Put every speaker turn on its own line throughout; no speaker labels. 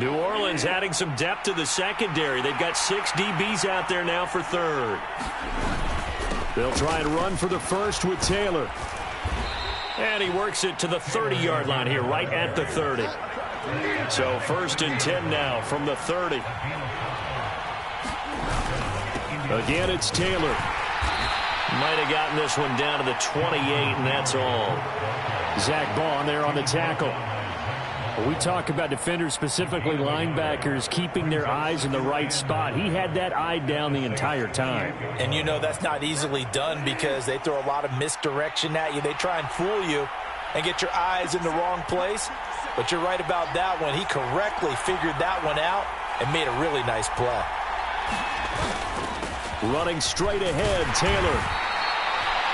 New Orleans adding some depth to the secondary. They've got 6 DBs out there now for third. They'll try and run for the first with Taylor. And he works it to the 30-yard line here, right at the 30. So 1st and 10 now from the 30. Again, it's Taylor. Might have gotten this one down to the 28, and that's all. Zach Bond there on the tackle. We talk about defenders, specifically linebackers, keeping their eyes in the right spot. He had that eye down the entire time.
And you know that's not easily done because they throw a lot of misdirection at you. They try and fool you and get your eyes in the wrong place. But you're right about that one. He correctly figured that one out and made a really nice play.
Running straight ahead, Taylor.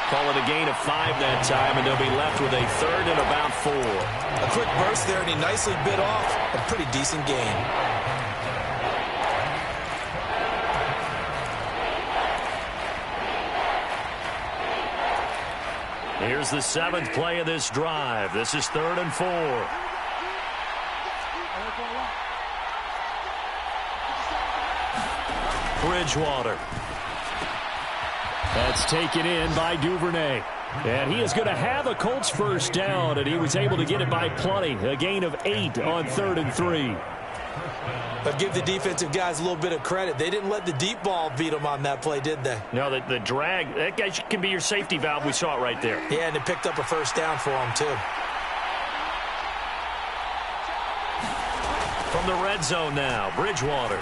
Call it a gain of 5 that time, and they'll be left with a 3rd and about 4.
A quick burst there, and he nicely bit off a pretty decent gain.
Here's the 7th play of this drive. This is 3rd and 4. Bridgewater. That's taken in by Duvernay. And he is going to have a Colts first down, and he was able to get it by plenty. A gain of 8 on 3rd and 3.
But give the defensive guys a little bit of credit. They didn't let the deep ball beat them on that play, did they?
No, the drag, that guy can be your safety valve. We saw it right there.
Yeah, and they picked up a first down for him, too.
From the red zone now, Bridgewater.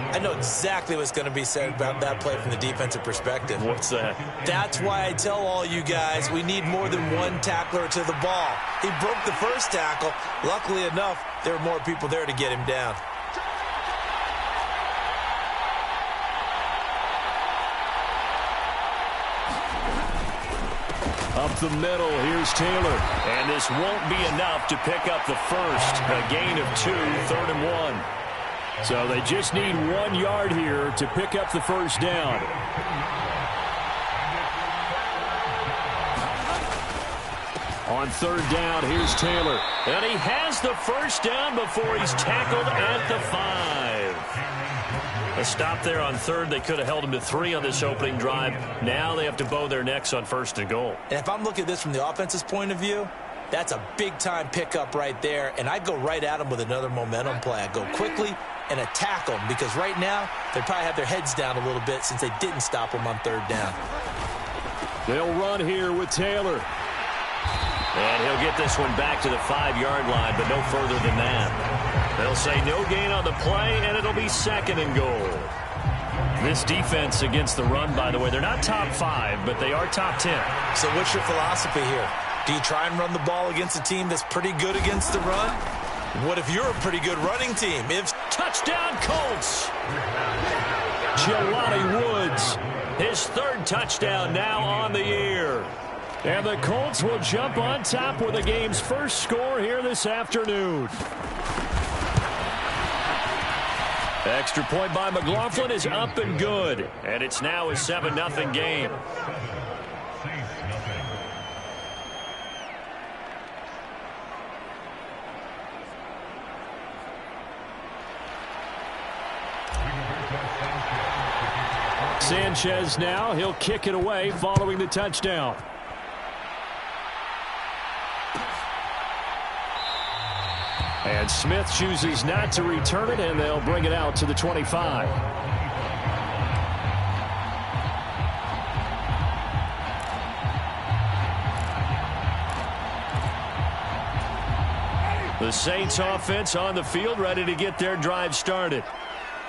I know exactly what's going to be said about that play from the defensive perspective.
What's that?
That's why I tell all you guys we need more than one tackler to the ball. He broke the first tackle. Luckily enough, there were more people there to get him down.
Up the middle, here's Taylor. And this won't be enough to pick up the first. A gain of 2, 3rd and 1. So they just need 1 yard here to pick up the first down. On 3rd down, here's Taylor. And he has the first down before he's tackled at the 5. A stop there on 3rd. They could have held him to 3 on this opening drive. Now they have to bow their necks on 1st and goal.
And if I'm looking at this from the offense's point of view, that's a big-time pickup right there. And I'd go right at him with another momentum play. I'd go quickly and attack them because right now they probably have their heads down a little bit since they didn't stop them on 3rd down.
They'll run here with Taylor. And he'll get this one back to the 5-yard line, but no further than that. They'll say no gain on the play, and it'll be 2nd and goal. This defense against the run, by the way, they're not top 5, but they are top 10.
So what's your philosophy here? Do you try and run the ball against a team that's pretty good against the run? What if you're a pretty good running team? If
touchdown Colts! Jelani Woods, his 3rd touchdown now on the year. And the Colts will jump on top with the game's first score here this afternoon. Extra point by McLaughlin is up and good. And it's now a 7-0 game. Sanchez now, he'll kick it away following the touchdown. And Smith chooses not to return it, and they'll bring it out to the 25. The Saints offense on the field, ready to get their drive started.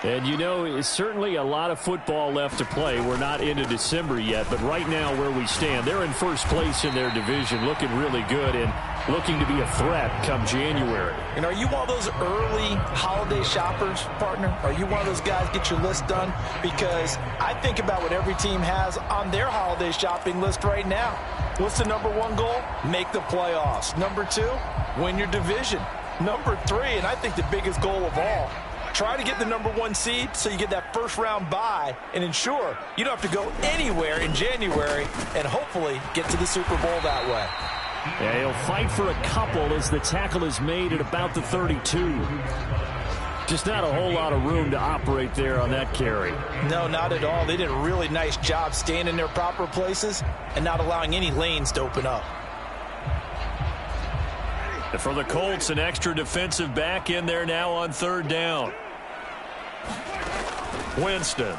And, you know, it's certainly a lot of football left to play. We're not into December yet, but right now where we stand, they're in first place in their division, looking really good and looking to be a threat come January.
And are you one of those early holiday shoppers, partner? Are you one of those guys get your list done? Because I think about what every team has on their holiday shopping list right now. What's the #1 goal? Make the playoffs. #2, win your division. #3, and I think the biggest goal of all, try to get the #1 seed so you get that first-round bye and ensure you don't have to go anywhere in January and hopefully get to the Super Bowl that way.
Yeah, he'll fight for a couple as the tackle is made at about the 32. Just not a whole lot of room to operate there on that carry.
No, not at all. They did a really nice job staying in their proper places and not allowing any lanes to open up.
And for the Colts, an extra defensive back in there now on 3rd down. Winston.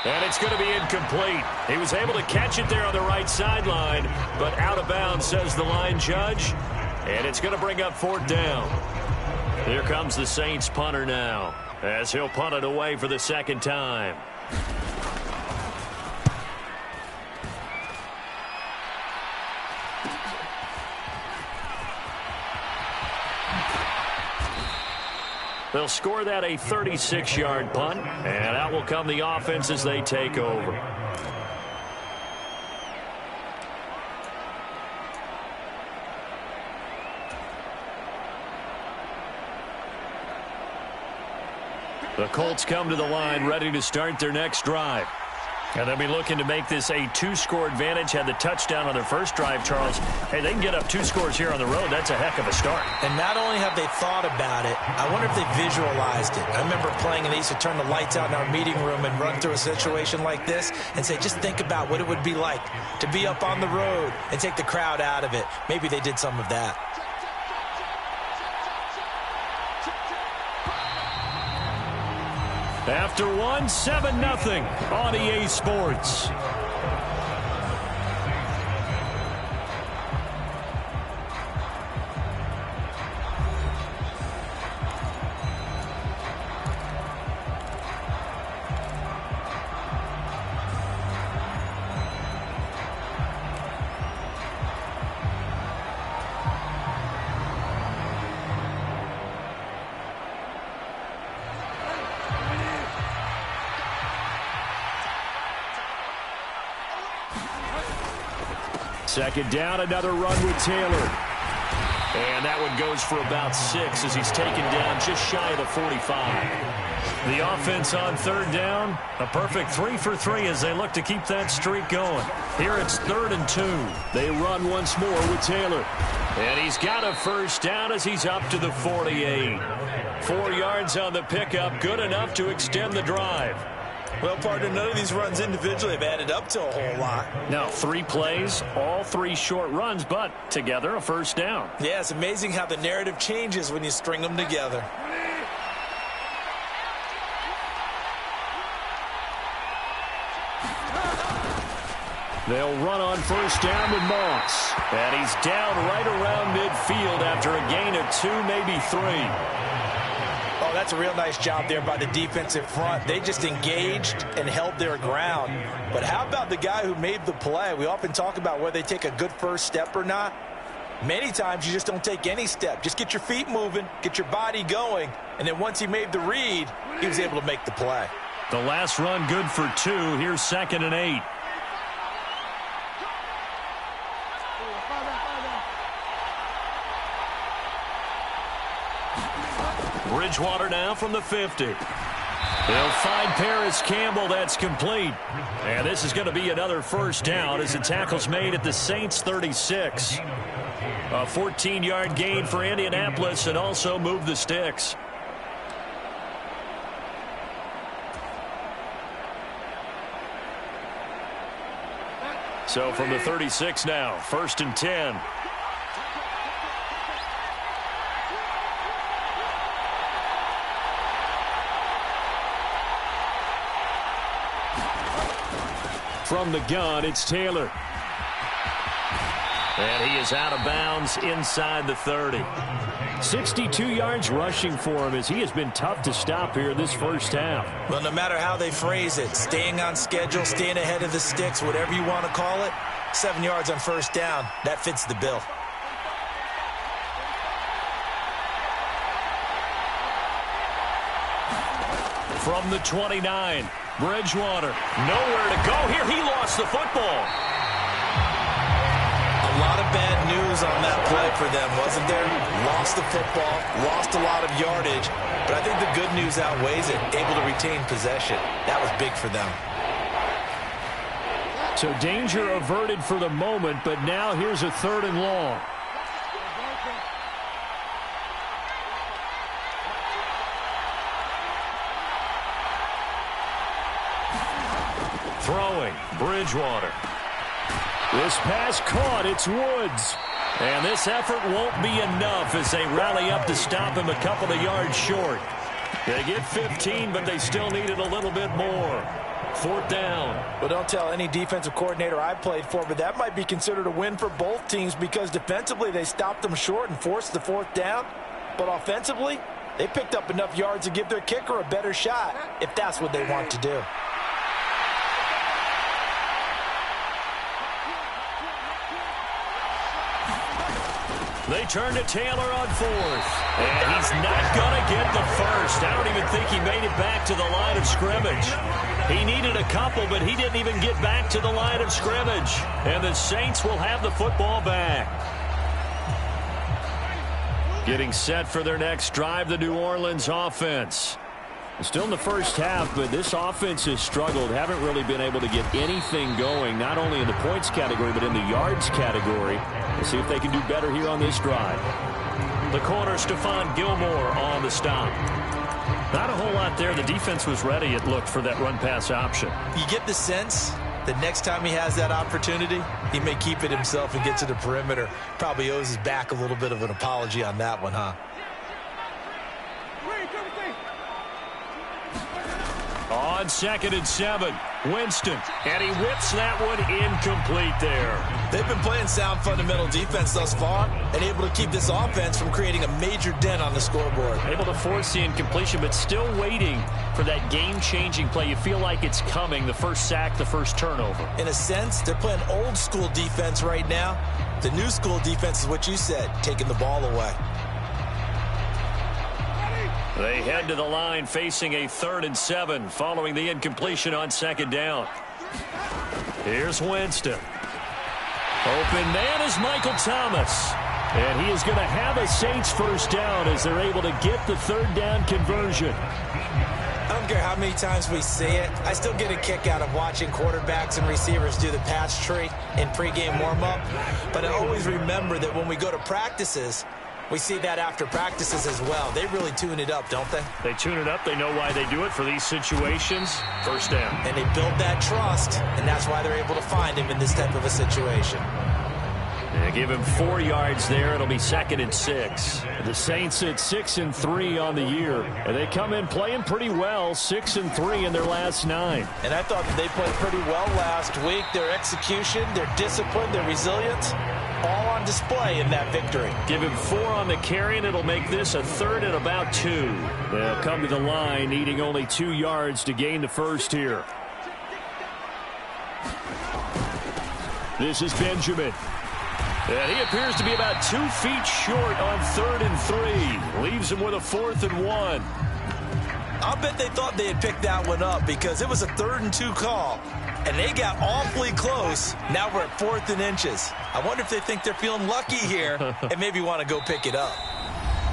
And it's going to be incomplete. He was able to catch it there on the right sideline, but out of bounds, says the line judge. And it's going to bring up 4th down. Here comes the Saints punter now, as he'll punt it away for the 2nd time. They'll score that a 36-yard punt, and out will come the offense as they take over. The Colts come to the line ready to start their next drive. And they'll be looking to make this a 2-score advantage. Had the touchdown on their first drive, Charles. Hey, they can get up 2 scores here on the road. That's a heck of a start.
And not only have they thought about it, I wonder if they visualized it. I remember playing and they used to turn the lights out in our meeting room and run through a situation like this and say, just think about what it would be like to be up on the road and take the crowd out of it. Maybe they did some of that.
After 7-0 on EA Sports. Second down, another run with Taylor. And that one goes for about 6 as he's taken down just shy of the 45. The offense on 3rd down, a perfect 3 for 3 as they look to keep that streak going. Here it's 3rd and 2. They run once more with Taylor. And he's got a first down as he's up to the 48. 4 yards on the pickup, good enough to extend the drive.
Well, partner, none of these runs individually have added up to a whole lot.
Now, 3 plays, all 3 short runs, but together a first down.
Yeah, it's amazing how the narrative changes when you string them together.
They'll run on first down with Moss. And he's down right around midfield after a gain of 2, maybe 3.
Oh, that's a real nice job there by the defensive front. They just engaged and held their ground. But how about the guy who made the play? We often talk about whether they take a good first step or not. Many times you just don't take any step. Just get your feet moving, get your body going, and then once he made the read, he was able to make the play.
The last run good for 2. Here's 2nd and 8. Bridgewater now from the 50. They'll find Paris Campbell. That's complete. And this is going to be another first down as the tackle's made at the Saints 36. A 14-yard gain for Indianapolis and also move the sticks. So from the 36 now, 1st and 10. From the gun, it's Taylor. And he is out of bounds inside the 30. 62 yards rushing for him as he has been tough to stop here this first half.
Well, no matter how they phrase it, staying on schedule, staying ahead of the sticks, whatever you want to call it, 7 yards on first down, that fits the bill.
From the 29, Bridgewater, nowhere to go here. He lost the football.
A lot of bad news news on that play for them, wasn't there? Lost the football, lost a lot of yardage, but I think the good news outweighs it. Able to retain possession. That was big for them.
So danger averted for the moment, but now here's a 3rd and long. Throwing, Bridgewater. This pass caught, it's Woods. And this effort won't be enough as they rally up to stop him a couple of yards short. They get 15, but they still needed a little bit more. 4th down.
Well, don't tell any defensive coordinator I played for, but that might be considered a win for both teams because defensively they stopped them short and forced the 4th down. But offensively, they picked up enough yards to give their kicker a better shot if that's what they want to do.
They turn to Taylor on 4th. And he's not going to get the first. I don't even think he made it back to the line of scrimmage. He needed a couple, but he didn't even get back to the line of scrimmage. And the Saints will have the football back. Getting set for their next drive, the New Orleans offense. Still in the first half, but this offense has struggled. Haven't really been able to get anything going, not only in the points category, but in the yards category. We'll see if they can do better here on this drive. The corner, Stephon Gilmore on the stop. Not a whole lot there. The defense was ready, it looked, for that run-pass option.
You get the sense that next time he has that opportunity, he may keep it himself and get to the perimeter. Probably owes his back a little bit of an apology on that one, huh?
On 2nd and 7, Winston, and he whips that one incomplete there.
They've been playing sound fundamental defense thus far and able to keep this offense from creating a major dent on the scoreboard.
Able to force the incompletion, but still waiting for that game-changing play. You feel like it's coming, the first sack, the first turnover.
In a sense, they're playing old-school defense right now. The new-school defense is what you said, taking the ball away.
They head to the line facing a 3rd and 7 following the incompletion on 2nd down. Here's Winston. Open man is Michael Thomas. And he is going to have a Saints first down as they're able to get the 3rd down conversion.
I don't care how many times we see it. I still get a kick out of watching quarterbacks and receivers do the pass tree in pregame warm-up. But I always remember that when we go to practices, we see that after practices as well. They really tune it up, don't they?
They tune it up. They know why they do it for these situations. First down.
And they build that trust, and that's why they're able to find him in this type of a situation.
They give him 4 yards there. It'll be 2nd and 6. The Saints at 6-3 on the year. And they come in playing pretty well, 6-3 in their last 9.
And I thought that they played pretty well last week. Their execution, their discipline, their resilience, all on display in that victory.
Give him 4 on the carry, and it'll make this a 3rd and about 2. They'll come to the line needing only 2 yards to gain the first here. This is Benjamin. And he appears to be about 2 feet short on 3rd and 3. Leaves him with a 4th and 1.
I'll bet they thought they had picked that one up because it was a 3rd and 2 call. And they got awfully close. Now we're at 4th and inches. I wonder if they think they're feeling lucky here and maybe want to go pick it up.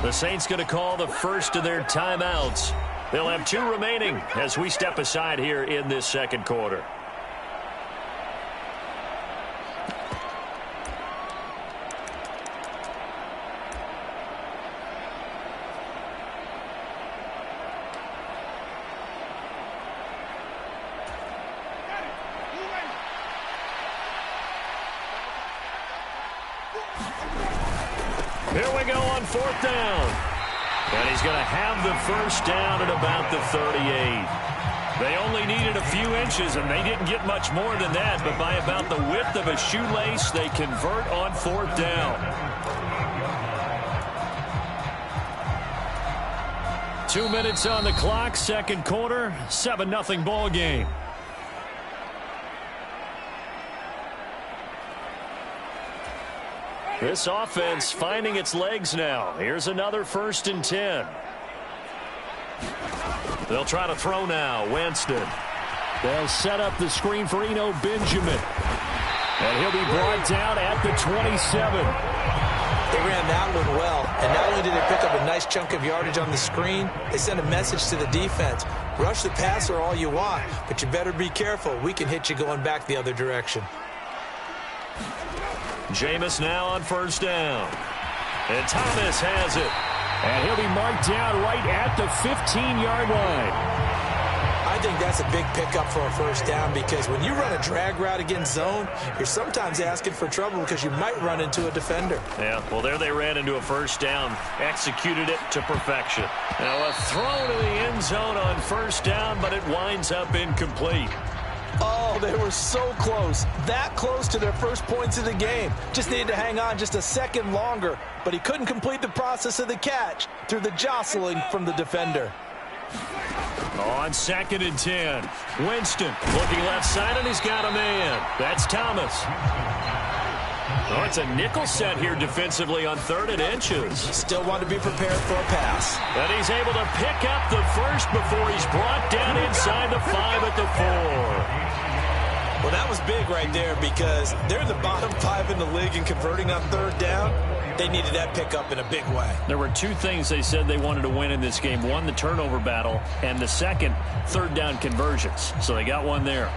The Saints going to call the first of their timeouts. They'll have 2 remaining as we step aside here in this 2nd quarter. Here we go on 4th down. And he's going to have the first down at about the 38. They only needed a few inches, and they didn't get much more than that. But by about the width of a shoelace, they convert on 4th down. 2 minutes on the clock, 2nd quarter, 7-0 ball game. This offense finding its legs now. Here's another 1st and 10. They'll try to throw now. Winston. They'll set up the screen for Eno Benjamin. And he'll be brought down at the 27.
They ran that one well, and not only did they pick up a nice chunk of yardage on the screen, they sent a message to the defense. Rush the passer all you want, but you better be careful. We can hit you going back the other direction.
Jameis now on first down. And Thomas has it. And he'll be marked down right at the 15-yard line.
I think that's a big pickup for a first down because when you run a drag route against zone, you're sometimes asking for trouble because you might run into a defender.
Yeah, well, there they ran into a first down, executed it to perfection. Now a throw to the end zone on first down, but it winds up incomplete.
Oh, they were so close, that close to their first points of the game. Just needed to hang on just a second longer, but he couldn't complete the process of the catch through the jostling from the defender.
On 2nd and 10, Winston looking left side, and he's got a man. That's Thomas. Oh, it's a nickel set here defensively on 3rd and inches.
Still want to be prepared for a pass.
And he's able to pick up the first before he's brought down inside the 5 at the 4.
Well, that was big right there because they're in the bottom 5 in the league in converting on 3rd down. They needed that pickup in a big way.
There were 2 things they said they wanted to win in this game. One, the turnover battle, and the second, 3rd down conversions. So they got one there.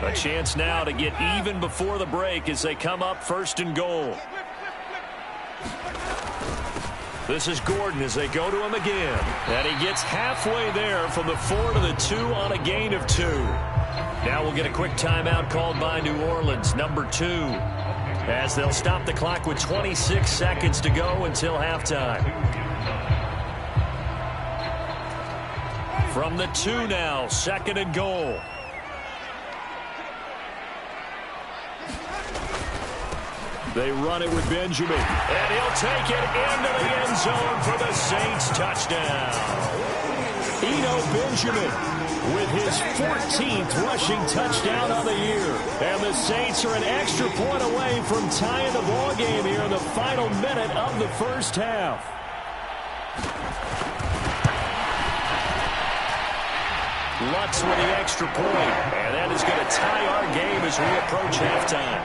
A chance now to get even before the break as they come up 1st and goal. This is Gordon as they go to him again. And he gets halfway there from the 4 to the 2 on a gain of 2. Now we'll get a quick timeout called by New Orleans, number 2. As they'll stop the clock with 26 seconds to go until halftime. From the 2 now, 2nd and goal. They run it with Benjamin. And he'll take it into the end zone for the Saints touchdown. Benjamin with his 14th rushing touchdown of the year. And the Saints are an extra point away from tying the ball game here in the final minute of the first half. Lutz with the extra point. And that is going to tie our game as we approach halftime.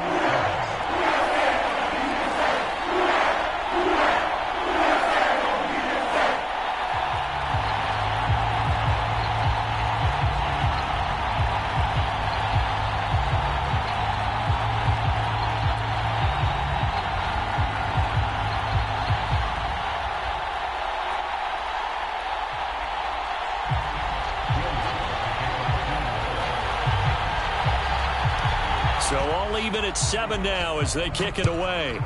So all even at 7 now as they kick it away.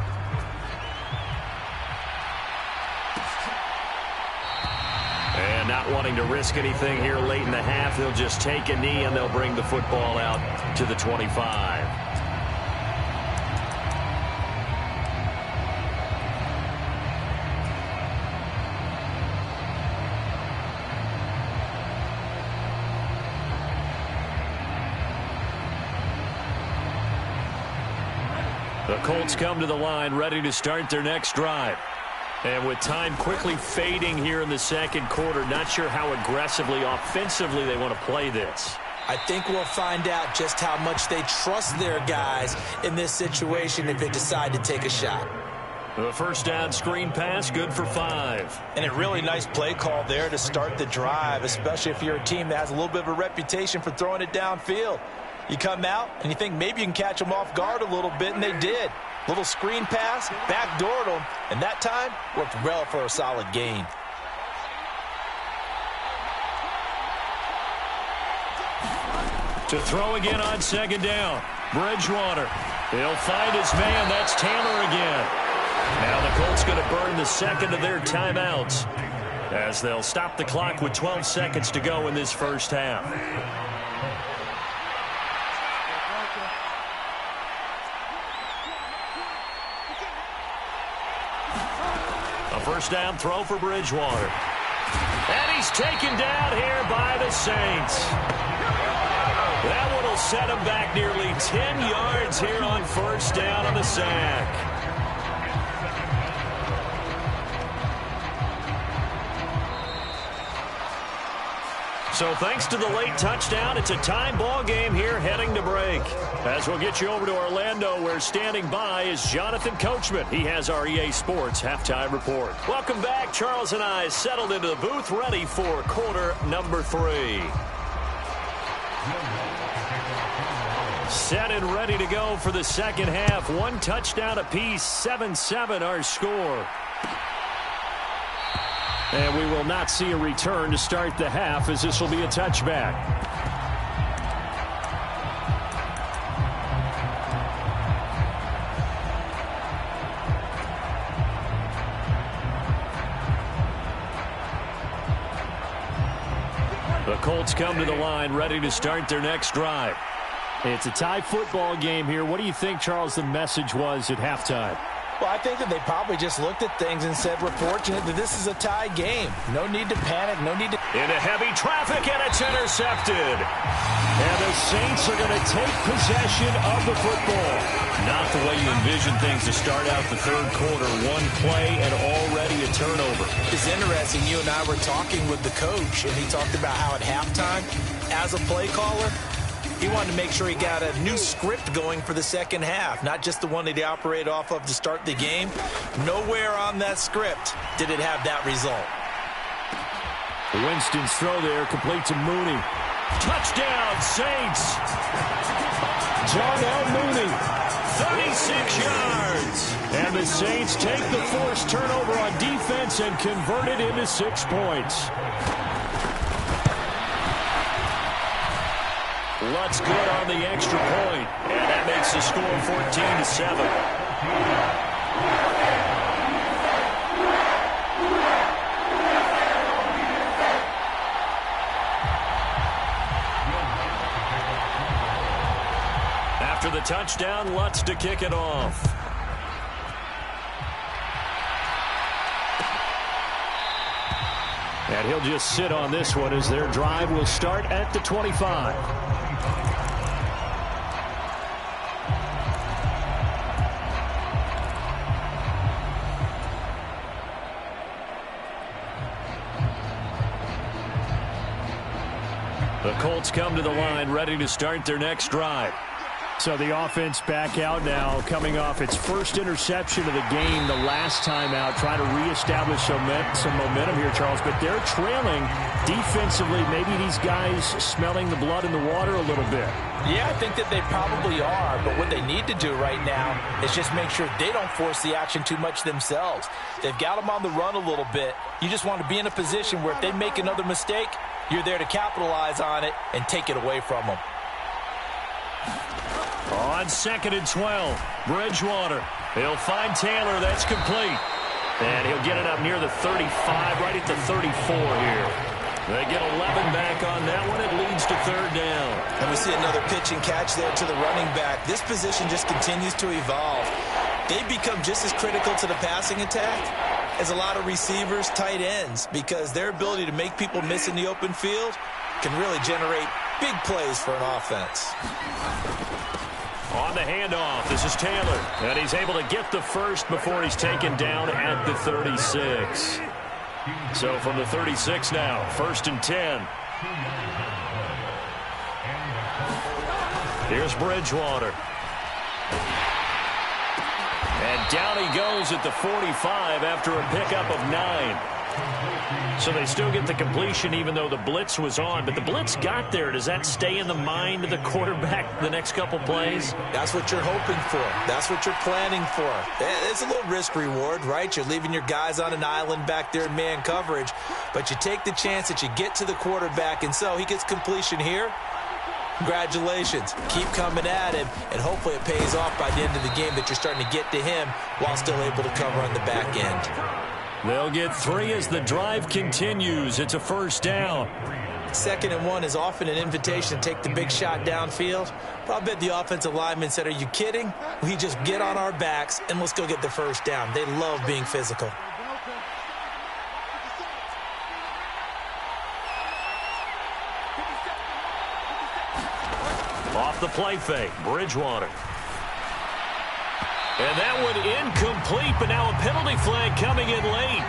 And not wanting to risk anything here late in the half, they'll just take a knee and they'll bring the football out to the 25. The Colts come to the line ready to start their next drive. And with time quickly fading here in the second quarter, not sure how aggressively, offensively they want to play this.
I think we'll find out just how much they trust their guys in this situation if they decide to take a shot.
The first down screen pass, good for 5.
And a really nice play call there to start the drive, especially if you're a team that has a little bit of a reputation for throwing it downfield. You come out and you think maybe you can catch them off guard a little bit, and they did. Little screen pass, backdoored them, and that time worked well for a solid gain.
To throw again on second down. Bridgewater. He'll find his man. That's Taylor again. Now the Colts going to burn the second of their timeouts as they'll stop the clock with 12 seconds to go in this first half. A first down throw for Bridgewater. And he's taken down here by the Saints. That one will set him back nearly 10 yards here on first down on the sack. So thanks to the late touchdown, it's a time ball game here heading to break. As we'll get you over to Orlando, where standing by is Jonathan Coachman. He has our EA Sports halftime report. Welcome back. Charles and I settled into the booth, ready for quarter number 3. Set and ready to go for the second half. 1 touchdown apiece, 7-7 our score. And we will not see a return to start the half, as this will be a touchback. The Colts come to the line, ready to start their next drive. It's a tie football game here. What do you think, Charles, the message was at halftime?
Well, I think that they probably just looked at things and said, we're fortunate that this is a tie game. No need to panic, no need to...
Into heavy traffic, and it's intercepted. And the Saints are going to take possession of the football. Not the way you envision things to start out the third quarter. 1 play and already a turnover.
It's interesting. You and I were talking with the coach, and he talked about how at halftime, as a play caller, he wanted to make sure he got a new script going for the second half, not just the one that he operated off of to start the game. Nowhere on that script did it have that result.
Winston's throw there, complete to Mooney. Touchdown, Saints! Darnell Mooney, 36 yards. And the Saints take the forced turnover on defense and convert it into 6 points. Lutz good on the extra point, and that makes the score 14-7. After the touchdown, Lutz to kick it off. And he'll just sit on this one as their drive will start at the 25. The Colts come to the line, ready to start their next drive. So the offense back out now, coming off its first interception of the game the last time out, trying to reestablish some momentum here, Charles. But they're trailing defensively. Maybe these guys smelling the blood in the water a little bit.
Yeah, I think that they probably are. But what they need to do right now is just make sure they don't force the action too much themselves. They've got them on the run a little bit. You just want to be in a position where if they make another mistake, you're there to capitalize on it and take it away from them.
On 2nd and 12, Bridgewater. He'll find Taylor. That's complete. And he'll get it up near the 35, right at the 34 here. They get 11 back on that one. It leads to 3rd down.
And we see another pitch and catch there to the running back. This position just continues to evolve. They become just as critical to the passing attack as a lot of receivers, tight ends, because their ability to make people miss in the open field can really generate big plays for an offense.
On the handoff, this is Taylor, and he's able to get the first before he's taken down at the 36. So from the 36 now, 1st and 10. Here's Bridgewater. And down he goes at the 45 after a pickup of 9. So they still get the completion even though the blitz was on. But the blitz got there. Does that stay in the mind of the quarterback the next couple plays?
That's what you're hoping for. That's what you're planning for. It's a little risk reward, right? You're leaving your guys on an island back there in man coverage. But you take the chance that you get to the quarterback. And so he gets completion here. Congratulations. Keep coming at him, and hopefully it pays off by the end of the game that you're starting to get to him while still able to cover on the back end.
They'll get 3 as the drive continues. It's a 1st down.
2nd and 1 is often an invitation to take the big shot downfield. But I bet the offensive lineman said, are you kidding? We just get on our backs and let's go get the 1st down. They love being physical.
Off the play fake, Bridgewater. And that one incomplete, but now a penalty flag coming in late.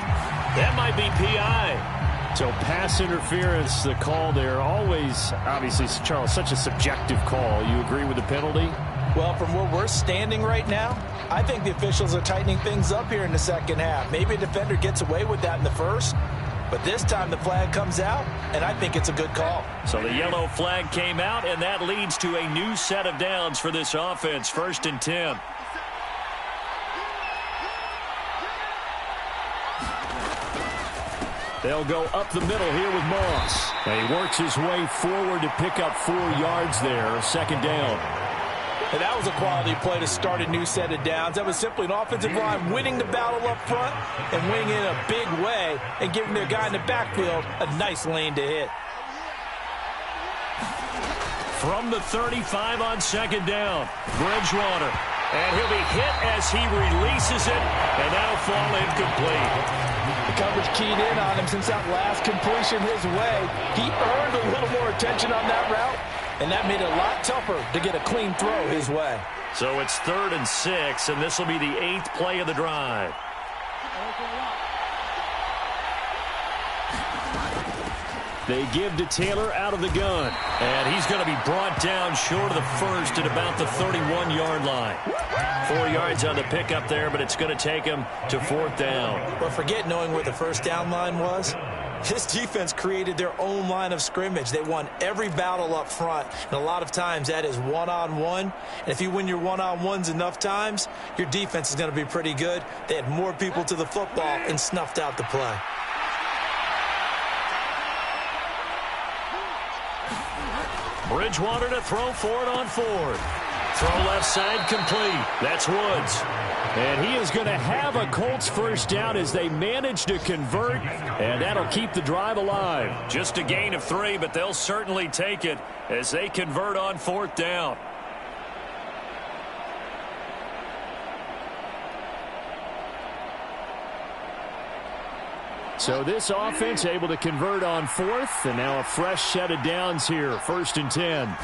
That might be PI. So pass interference, the call there, always, obviously, Charles, such a subjective call. You agree with the penalty?
Well, from where we're standing right now, I think the officials are tightening things up here in the second half. Maybe a defender gets away with that in the first, but this time the flag comes out, and I think it's a good call.
So the yellow flag came out, and that leads to a new set of downs for this offense, 1st and 10. They'll go up the middle here with Moss. And he works his way forward to pick up 4 yards there, 2nd down.
And that was a quality play to start a new set of downs. That was simply an offensive line winning the battle up front and winning in a big way and giving their guy in the backfield a nice lane to hit.
From the 35 on 2nd down, Bridgewater. And he'll be hit as he releases it, and that'll fall incomplete.
The coverage keyed in on him since that last completion his way. He earned a little more attention on that route, and that made it a lot tougher to get a clean throw his way.
So it's 3rd and 6, and this will be the 8th play of the drive. They give to Taylor out of the gun. And he's going to be brought down short of the first at about the 31-yard line. 4 yards on the pickup there, but it's going to take him to 4th down.
But forget knowing where the first down line was. This defense created their own line of scrimmage. They won every battle up front, and a lot of times that is one-on-one. And if you win your one-on-ones enough times, your defense is going to be pretty good. They had more people to the football and snuffed out the play.
Bridgewater to throw for it on 4th. Throw left side complete. That's Woods. And he is going to have a Colts first down as they manage to convert, and that'll keep the drive alive. Just a gain of 3, but they'll certainly take it as they convert on 4th down. So this offense able to convert on 4th, and now a fresh set of downs here, 1st and 10.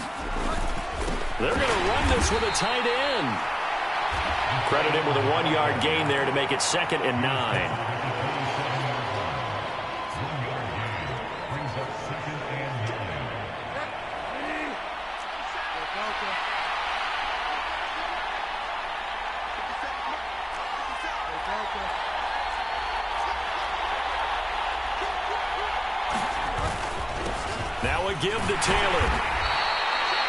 They're going to run this with a tight end. Credit him with a 1-yard gain there to make it 2nd and 9. Now a give to Taylor.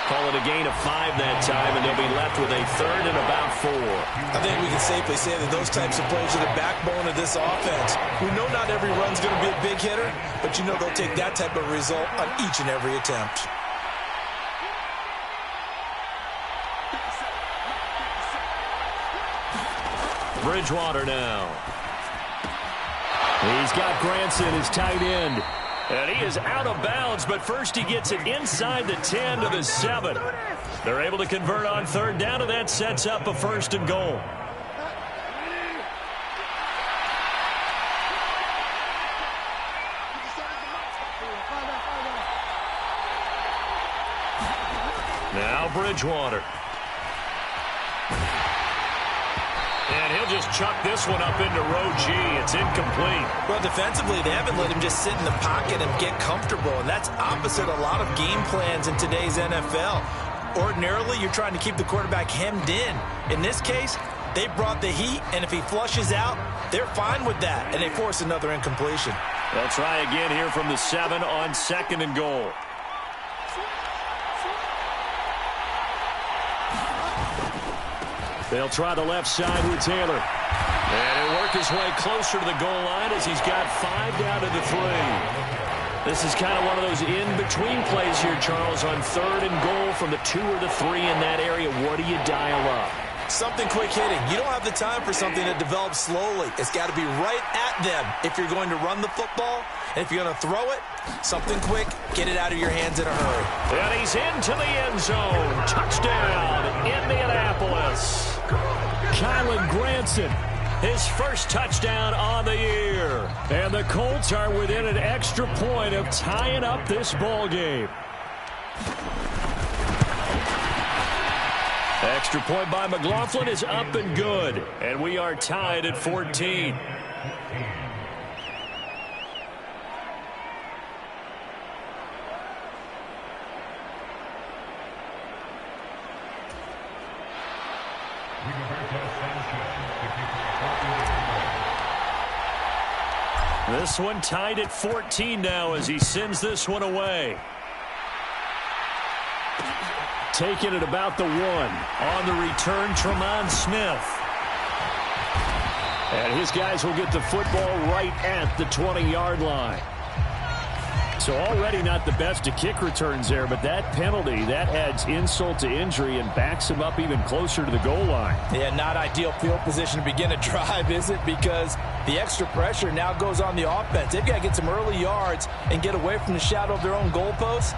Call it a gain of 5 that time, and they'll be left with a 3rd and about 4.
I think we can safely say that those types of plays are the backbone of this offense. We know not every run's going to be a big hitter, but you know they'll take that type of result on each and every attempt.
Bridgewater now. He's got Granson, his tight end. And he is out of bounds, but first he gets it inside the 10 to the 7. They're able to convert on 3rd down, and that sets up a 1st and goal. Now Bridgewater. And he'll just chuck this one up into row G. It's incomplete.
Well, defensively, they haven't let him just sit in the pocket and get comfortable, and that's opposite a lot of game plans in today's NFL. Ordinarily, you're trying to keep the quarterback hemmed in. In this case, they brought the heat, and if he flushes out, they're fine with that, and they force another incompletion.
They'll try again here from the 7 on 2nd and goal. They'll try the left side with Taylor. And he'll work his way closer to the goal line as he's got 5 down to the 3. This is kind of one of those in-between plays here, Charles, on 3rd and goal from the 2 or the 3 in that area. What do you dial up?
Something quick hitting. You don't have the time for something that develops slowly. It's got to be right at them if you're going to run the football. And if you're going to throw it, something quick, get it out of your hands in a hurry.
And he's into the end zone. Touchdown, Indianapolis. Kylan Granson, his first touchdown on the year. And the Colts are within an extra point of tying up this ball game. Extra point by McLaughlin is up and good. And we are tied at 14. This one tied at 14 now as he sends this one away. Taking it about the 1. On the return, Tremont Smith. And his guys will get the football right at the 20-yard line. So already not the best of kick returns there, but that penalty, that adds insult to injury and backs him up even closer to the goal line.
Yeah, not ideal field position to begin a drive, is it? Because the extra pressure now goes on the offense. They've got to get some early yards and get away from the shadow of their own goalposts.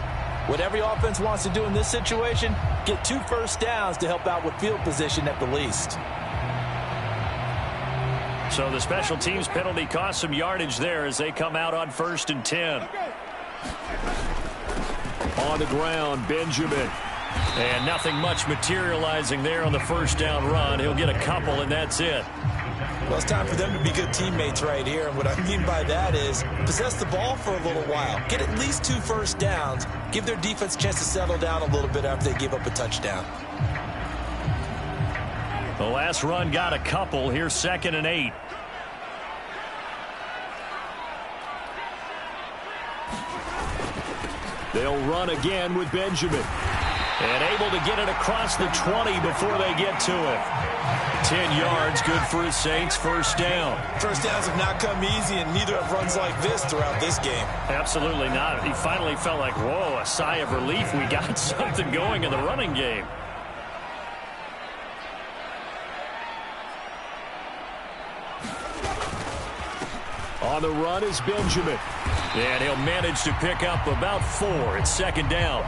What every offense wants to do in this situation, get 2 first downs to help out with field position at the least.
So the special teams penalty cost some yardage there as they come out on 1st and 10. On the ground, Benjamin. And nothing much materializing there on the first down run. He'll get a couple, and that's it.
Well, it's time for them to be good teammates right here. And what I mean by that is possess the ball for a little while. Get at least 2 first downs. Give their defense a chance to settle down a little bit after they give up a touchdown.
The last run got a couple. Here's 2nd and 8. They'll run again with Benjamin. And able to get it across the 20 before they get to it. 10 yards, good for his Saints, first down.
First downs have not come easy, and neither have runs like this throughout this game.
Absolutely not. He finally felt like, whoa, a sigh of relief. We got something going in the running game. On the run is Benjamin. And he'll manage to pick up about 4. It's 2nd down.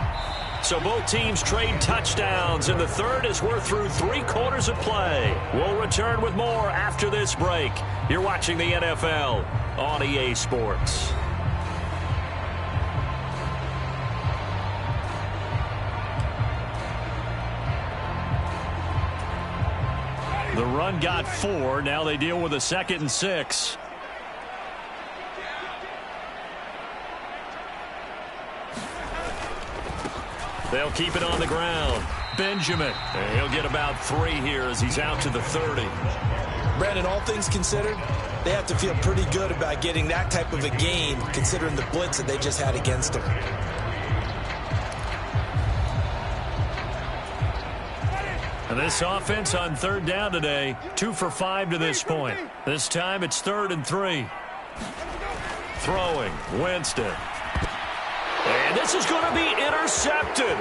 So both teams trade touchdowns in the third as we're through 3 quarters of play. We'll return with more after this break. You're watching the NFL on EA Sports. The run got 4. Now they deal with a 2nd and 6. They'll keep it on the ground. Benjamin. And he'll get about 3 here as he's out to the 30.
Brandon, all things considered, they have to feel pretty good about getting that type of a gain considering the blitz that they just had against them.
And this offense on 3rd down today, 2 for 5 to this point. This time it's 3rd and 3. Throwing, Winston. And this is going to be intercepted.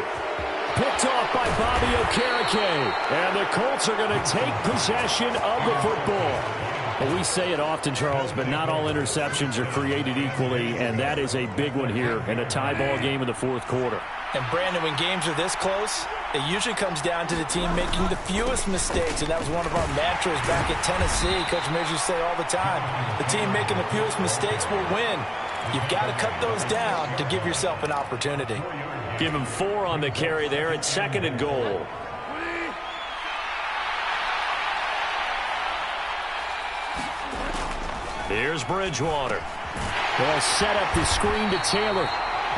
Picked off by Bobby Okereke. And the Colts are going to take possession of the football. Well, we say it often, Charles, but not all interceptions are created equally, and that is a big one here in a tie ball game in the 4th quarter.
And, Brandon, when games are this close, it usually comes down to the team making the fewest mistakes, and that was one of our mantras back at Tennessee. Coach Mears used to say all the time, the team making the fewest mistakes will win. You've got to cut those down to give yourself an opportunity.
Give him 4 on the carry there at 2nd and goal. Here's Bridgewater. They'll set up the screen to Taylor.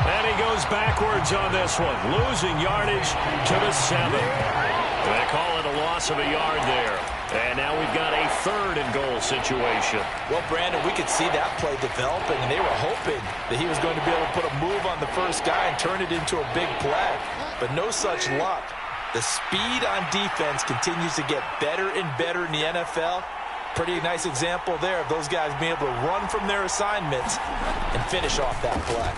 And he goes backwards on this one, losing yardage to the 7. They call it a loss of a yard there. And now we've got a 3rd and goal situation.
Well, Brandon, we could see that play developing, and they were hoping that he was going to be able to put a move on the first guy and turn it into a big play. But no such luck. The speed on defense continues to get better and better in the NFL. Pretty nice example there of those guys being able to run from their assignments and finish off that play.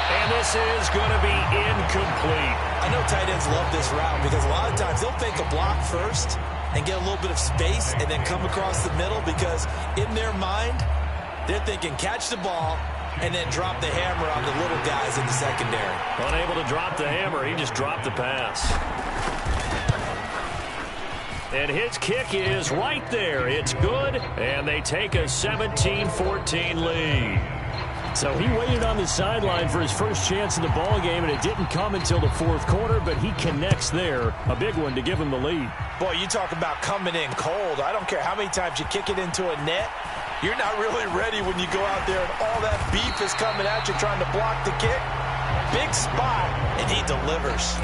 And this is going to be incomplete.
I know tight ends love this route because a lot of times they'll fake a block first and get a little bit of space and then come across the middle because in their mind, they're thinking catch the ball and then drop the hammer on the little guys in the secondary.
Unable to drop the hammer, he just dropped the pass. And his kick is right there. It's good, and they take a 17-14 lead. So he waited on the sideline for his first chance in the ball game, and it didn't come until the 4th quarter, but he connects there. A big one to give him the lead.
Boy, you talk about coming in cold. I don't care how many times you kick it into a net. You're not really ready when you go out there and all that beef is coming at you trying to block the kick. Big spot, and he delivers.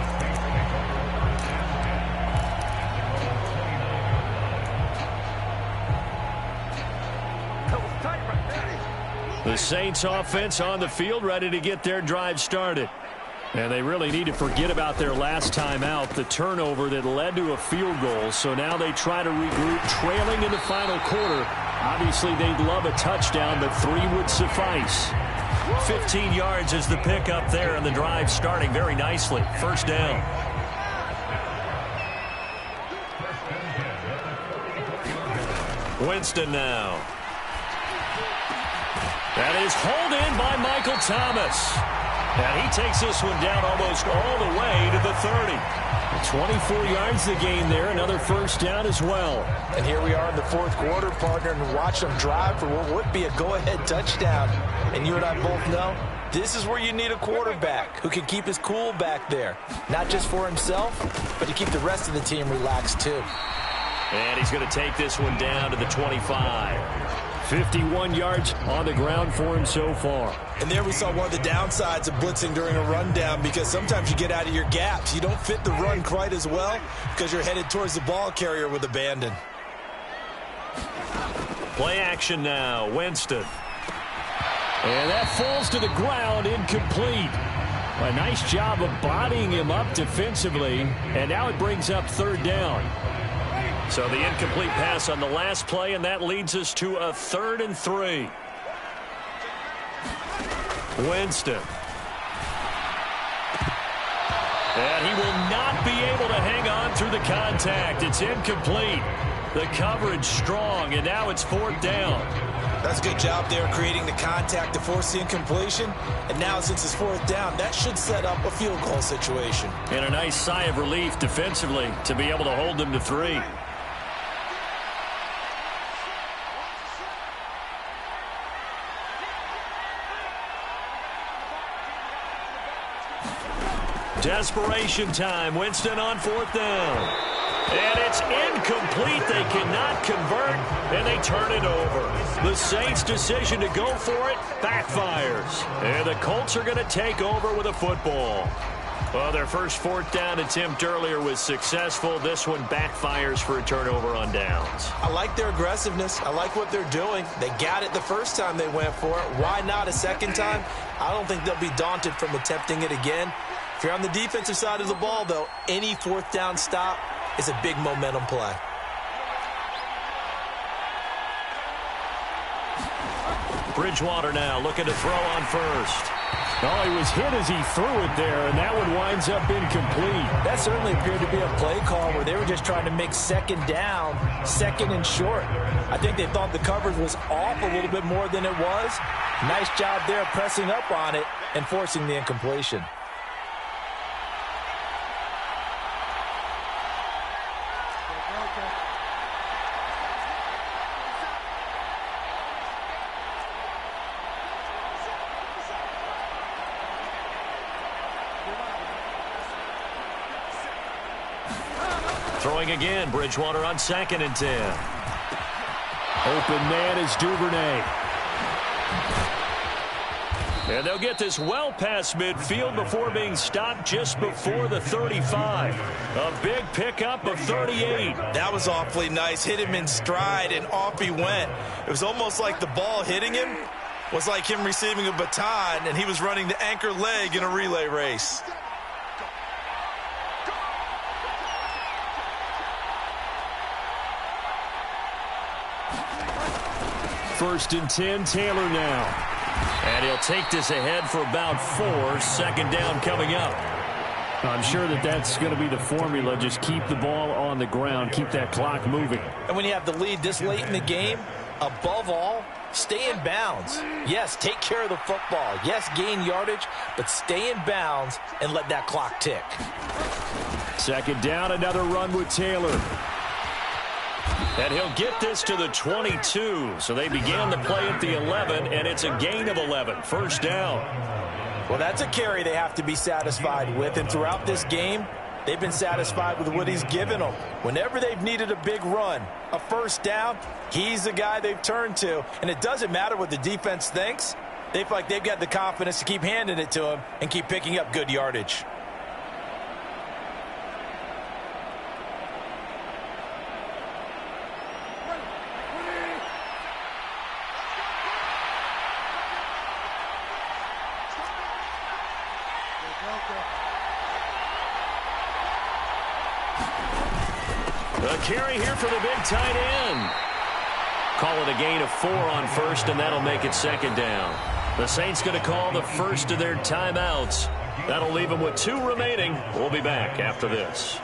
The Saints offense on the field, ready to get their drive started. And they really need to forget about their last time out, the turnover that led to a field goal. So now they try to regroup, trailing in the final quarter. Obviously, they'd love a touchdown, but 3 would suffice. 15 yards is the pickup there, and the drive starting very nicely. First down. Winston now. That is hauled in by Michael Thomas. And he takes this one down almost all the way to the 30. 24 yards to gain there. Another first down as well.
And here we are in the fourth quarter, partner, and watch them drive for what would be a go-ahead touchdown. And you and I both know this is where you need a quarterback who can keep his cool back there. Not just for himself, but to keep the rest of the team relaxed too.
And he's going to take this one down to the 25. 51 yards on the ground for him so far.
And there we saw one of the downsides of blitzing during a rundown, because sometimes you get out of your gaps. You don't fit the run quite as well because you're headed towards the ball carrier with abandon.
Play action now. Winston. And that falls to the ground, incomplete. A nice job of bodying him up defensively. And now it brings up third down. So the incomplete pass on the last play, and that leads us to a 3rd and 3. Winston. And he will not be able to hang on through the contact. It's incomplete. The coverage strong, and now it's 4th down.
That's a good job there creating the contact to force the incompletion. And now since it's 4th down, that should set up a field goal situation.
And a nice sigh of relief defensively to be able to hold them to 3. Desperation time. Winston on 4th down. And it's incomplete. They cannot convert, and they turn it over. The Saints' decision to go for it backfires. And the Colts are going to take over with a football. Well, their first 4th down attempt earlier was successful. This one backfires for a turnover on downs.
I like their aggressiveness. I like what they're doing. They got it the first time they went for it. Why not a second time? I don't think they'll be daunted from attempting it again. If you're on the defensive side of the ball, though, any 4th down stop is a big momentum play.
Bridgewater now looking to throw on first. Oh, he was hit as he threw it there, and that one winds up incomplete.
That certainly appeared to be a play call where they were just trying to make second down, 2nd and short. I think they thought the coverage was off a little bit more than it was. Nice job there pressing up on it and forcing the incompletion.
Throwing again, Bridgewater on 2nd and 10. Open man is Duvernay. And they'll get this well past midfield before being stopped just before the 35. A big pickup of 38.
That was awfully nice. Hit him in stride, and off he went. It was almost like the ball hitting him was like him receiving a baton, and he was running the anchor leg in a relay race.
First and 10, Taylor now. And he'll take this ahead for about 4. 2nd down coming up. I'm sure that's going to be the formula. Just keep the ball on the ground. Keep that clock moving.
And when you have the lead this late in the game, above all, stay in bounds. Yes, take care of the football. Yes, gain yardage, but stay in bounds and let that clock tick.
2nd down, another run with Taylor. And he'll get this to the 22. So they began the play at the 11, and it's a gain of 11. First down.
Well, that's a carry they have to be satisfied with. And throughout this game, they've been satisfied with what he's given them. Whenever they've needed a big run, a first down, he's the guy they've turned to. And it doesn't matter what the defense thinks. They feel like they've got the confidence to keep handing it to him and keep picking up good yardage.
A carry here for the big tight end. Call it a gain of 4 on first, and that'll make it second down. The Saints going to call the first of their timeouts. That'll leave them with 2 remaining. We'll be back after this.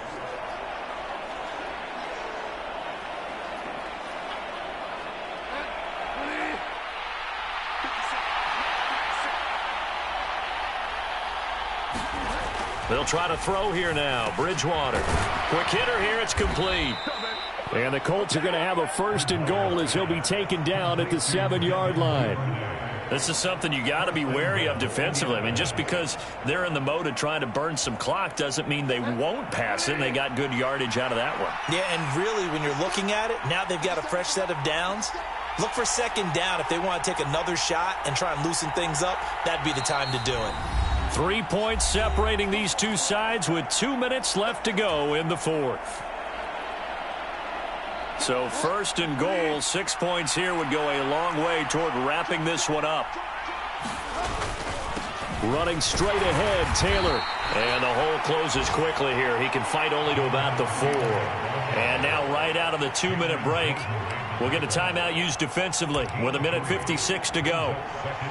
They'll try to throw here now. Bridgewater. Quick hitter here. It's complete. And the Colts are going to have a first and goal as he'll be taken down at the 7-yard line. This is something you got to be wary of defensively. I mean, just because they're in the mode of trying to burn some clock doesn't mean they won't pass it. And they got good yardage out of that one. Yeah, and really, when you're looking at it, now they've got a fresh set of downs. Look for second down if they want to take another shot and try and loosen things up. That'd be the time to do it. 3 points separating these two sides with 2 minutes left to go in the fourth. So first and goal, 6 points here would go a long way toward wrapping this one up. Running straight ahead, Taylor. And the hole closes quickly here. He can fight only to about the 4. And now right out of the 2-minute break, we'll get a timeout used defensively with 1:56 to go.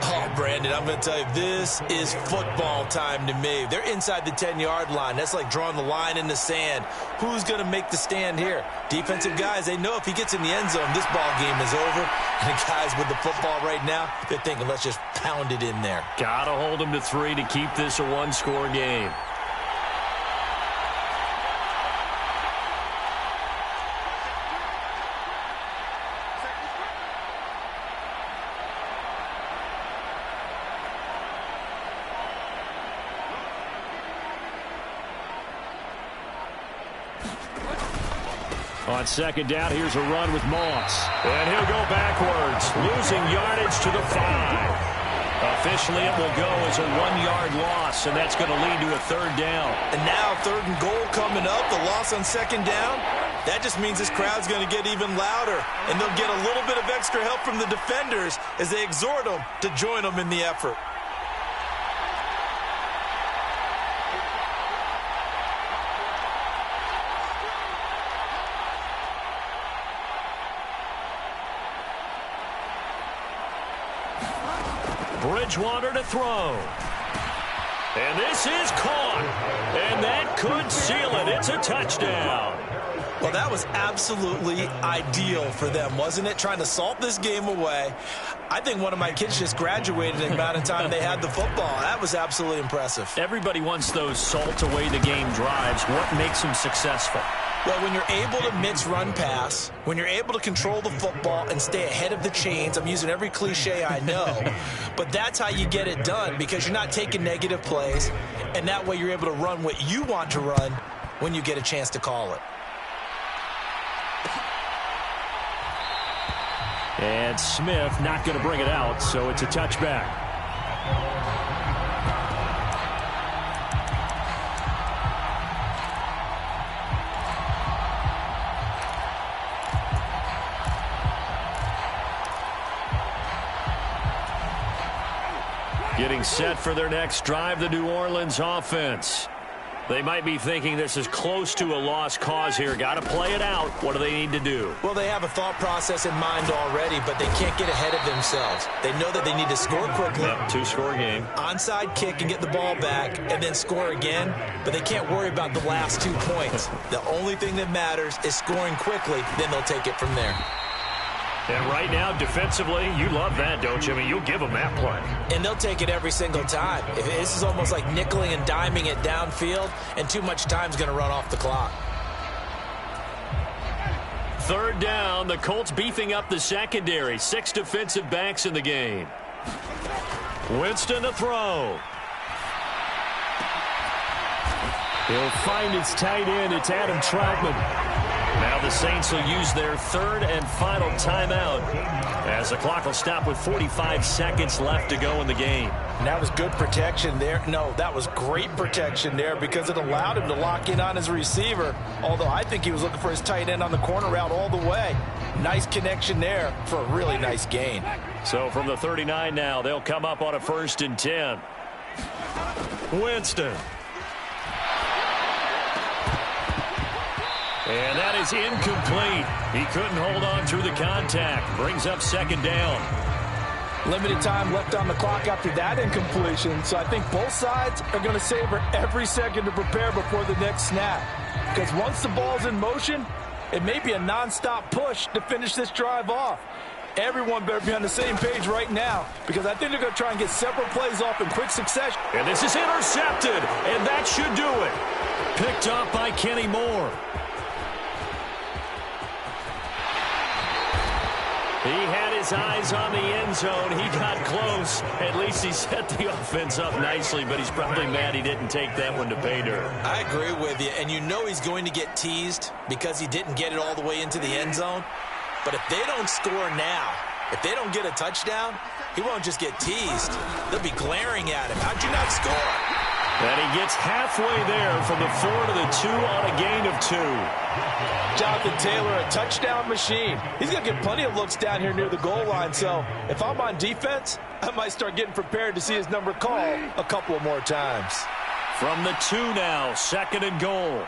Oh, Brandon, I'm going to tell you, this is football time to me. They're inside the 10-yard line. That's like drawing the line in the sand. Who's going to make the stand here? Defensive guys, they know if he gets in the end zone, this ball game is over. And the guys with the football right now, they're thinking, let's just pound it in there. Got to hold them to 3 to keep this a one-score game. On second down, here's a run with Moss. And he'll go backwards, losing yardage to the 5. Officially, it will go as a 1-yard loss, and that's going to lead to a third down. And now third and goal coming up, the loss on second down. That just means this crowd's going to get even louder, and they'll get a little bit of extra help from the defenders as they exhort them to join them in the effort. Bridgewater to throw. And this is caught. And that could seal it. It's a touchdown. Well, that was absolutely ideal for them, wasn't it? Trying to salt this game away. I think one of my kids just graduated in the amount of time they had the football. That was absolutely impressive. Everybody wants those salt away the game drives. What makes them successful? Well, when you're able to mix run-pass, when you're able to control the football and stay ahead of the chains, I'm using every cliche I know, but that's how you get it done because you're not taking negative plays, and that way you're able to run what you want to run when you get a chance to call it. And Smith not going to bring it out, so it's a touchback. Getting set for their next drive, the New Orleans offense. They might be thinking this is close to a lost cause here. Got to play it out. What do they need to do? Well, they have a thought process in mind already, but they can't get ahead of themselves. They know that they need to score quickly. Yep, 2-score game. Onside kick and get the ball back and then score again, but they can't worry about the last 2 points. The only thing that matters is scoring quickly, then they'll take it from there. And right now, defensively, you love that, don't you? I mean, you'll give them that play. And they'll take it every single time. This is almost like nickeling and diming it downfield, and too much time's going to run off the clock. Third down, the Colts beefing up the secondary. 6 defensive backs in the game. Winston to throw. He'll find his tight end. It's Adam Troutman. Now the Saints will use their third and final timeout as the clock will stop with 45 seconds left to go in the game. And that was good protection there. No, that was great protection there because it allowed him to lock in on his receiver, although I think he was looking for his tight end on the corner route all the way. Nice connection there for a really nice gain. So from the 39 now, they'll come up on a 1st and 10. Winston. And that is incomplete. He couldn't hold on through the contact. Brings up second down.
Limited time left on the clock after that incompletion, so I think both sides are going to savor every second to prepare before the next snap. Because once the ball's in motion, it may be a nonstop push to finish this drive off. Everyone better be on the same page right now, because I think they're going to try and get several plays off in quick succession.
And this is intercepted, and that should do it. Picked up by Kenny Moore. He had his eyes on the end zone. He got close. At least he set the offense up nicely, but he's probably mad he didn't take that one to pay dirt.
I agree with you, and you know he's going to get teased because he didn't get it all the way into the end zone. But if they don't score now, if they don't get a touchdown, he won't just get teased. They'll be glaring at him. How'd you not score?
And he gets halfway there from the 4 to the 2 on a gain of 2.
Jonathan Taylor, a touchdown machine. He's going to get plenty of looks down here near the goal line, so if I'm on defense, I might start getting prepared to see his number called a couple of more times.
From the 2 now, 2nd and goal.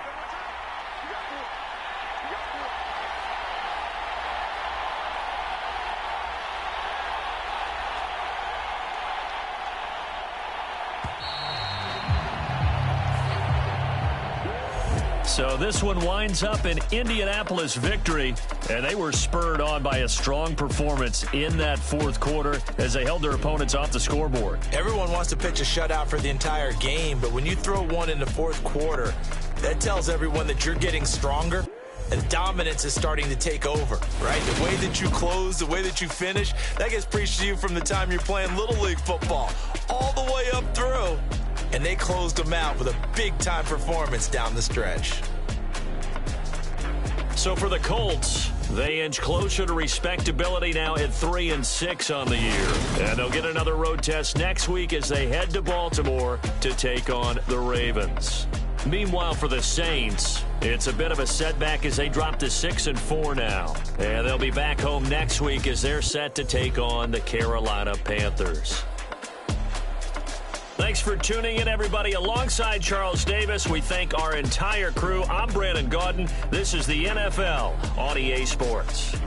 So this one winds up an Indianapolis victory, and they were spurred on by a strong performance in that fourth quarter as they held their opponents off the scoreboard.
Everyone wants to pitch a shutout for the entire game, but when you throw one in the fourth quarter, that tells everyone that you're getting stronger and dominance is starting to take over, right? The way that you close, the way that you finish, that gets preached to you from the time you're playing Little League football all the way up through. And they closed them out with a big-time performance down the stretch.
So for the Colts, they inch closer to respectability now at 3-6 on the year. And they'll get another road test next week as they head to Baltimore to take on the Ravens. Meanwhile, for the Saints, it's a bit of a setback as they drop to 6-4 now. And they'll be back home next week as they're set to take on the Carolina Panthers. Thanks for tuning in, everybody. Alongside Charles Davis, we thank our entire crew. I'm Brandon Gaudin. This is the NFL on EA Sports.